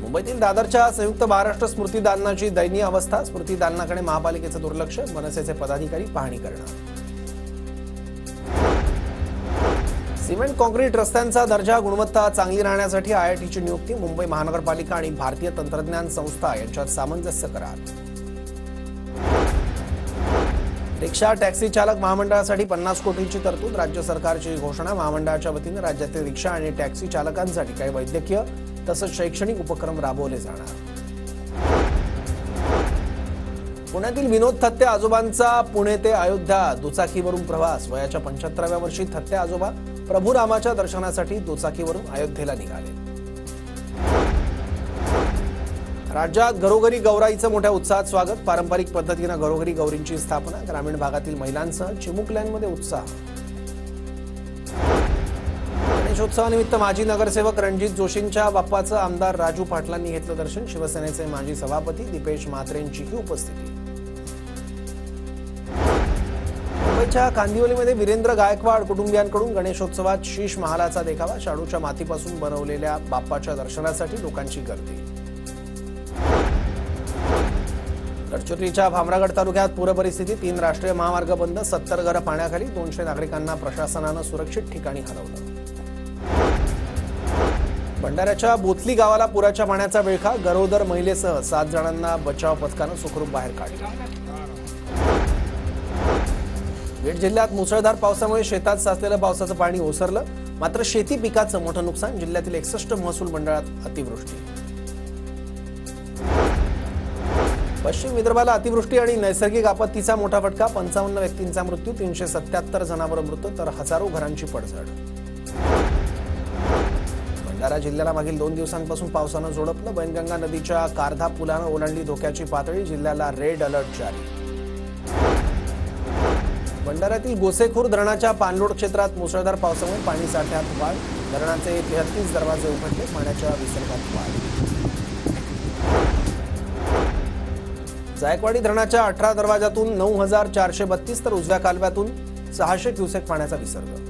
मुंबईतील दादरच्या संयुक्त महाराष्ट्र स्मृती दालनाची दयनीय अवस्था। स्मृती दालनाकडे महापालिकेचं दुर्लक्ष। मनसेचे पदाधिकारी पाहणी करणार। सिमेंट काँक्रीट रस्त्यांचा दर्जा गुणवत्ता चांगली राहण्यासाठी आयआयटीची नियुक्ती। मुंबई महानगरपालिका आणि भारतीय तंत्रज्ञान संस्था यांच्यात सामंजस्य करार। रिक्षा टॅक्सी चालक महामंडळासाठी 50 कोटींची तरतूद। राज्य सरकारची घोषणा। महामंडळाच्या वतीने राज्यातील रिक्षा आणि टॅक्सी चालकांसाठी काही वैद्यकीय तसंच शैक्षणिक उपक्रम राबवले जाणार। पुण्यातील विनोद थत्ते आजोबांचा पुणे ते अयोध्या दुचाकीवरून प्रवास। वयाच्या 75व्या वर्षी थत्ते आजोबा प्रभू रामाच्या दर्शनासाठी दुचाकीवरून अयोध्येला निघाले। राज्यात घरोघरी गौराईचं मोठ्या उत्साहात स्वागत। पारंपरिक पद्धतीनं घरोघरी गौरींची स्थापना। ग्रामीण भागातील महिलांसह चिमुकल्यांमध्ये उत्साह। गणेशोत्सवानिमित्त माजी नगरसेवक रणजित जोशींच्या बाप्पाचं आमदार राजू पाटलांनी घेतलं दर्शन। शिवसेनेचे माजी सभापती दीपेश म्हात्रेंचीही उपस्थिती। मुंबईच्या कांदिवलीमध्ये वीरेंद्र गायकवाड कुटुंबियांकडून गणेशोत्सवात शीश महालाचा देखावा। शाडूच्या मातीपासून बनवलेल्या बाप्पाच्या दर्शनासाठी लोकांची गर्दी। गडचिरोलीच्या भामरागड तालुक्यात पूरपरिस्थिती। 3 राष्ट्रीय महामार्ग बंद। 70 घरं पाण्याखाली। 200 नागरिकांना प्रशासनानं सुरक्षित ठिकाणी हलवलं। भंडाऱ्याच्या बोथली गावाला पुराच्या पाण्याचा विळखा। गरोदर महिलेसह 7 जणांना बचाव पथकानं सुखरूप बाहेर काढलं। बीड जिल्ह्यात मुसळधार पावसामुळे शेतात साचलेलं पावसाचं पाणी ओसरलं। मात्र शेती पिकाचं मोठं नुकसान। जिल्ह्यातील 61 महसूल मंडळात अतिवृष्टी। पश्चिम विदर्भाला अतिवृष्टी आणि नैसर्गिक आपत्तीचा मोठा फटका। 55 व्यक्तींचा मृत्यू। 377 जनावर मृत तर हजारो घरांची पडझड। भंडारा जिल्ह्याला मागील 2 दिवसांपासून पावसानं झोडपलं। वैनगंगा नदीच्या कारधा पुलानं ओलांडली धोक्याची पातळी। जिल्ह्याला रेड अलर्ट जारी। भंडाऱ्यातील गोसेखूर धरणाच्या पाणलोट क्षेत्रात मुसळधार पावसामुळे पाणी साठ्यात वाढ। धरणाचे 33 दरवाजे उघडले। पाण्याच्या विसर्गात वाढ। जायकवाडी धरणाच्या 18 दरवाजातून 9432 तर उजव्या कालव्यातून 600 क्युसेक पाण्याचा विसर्ग।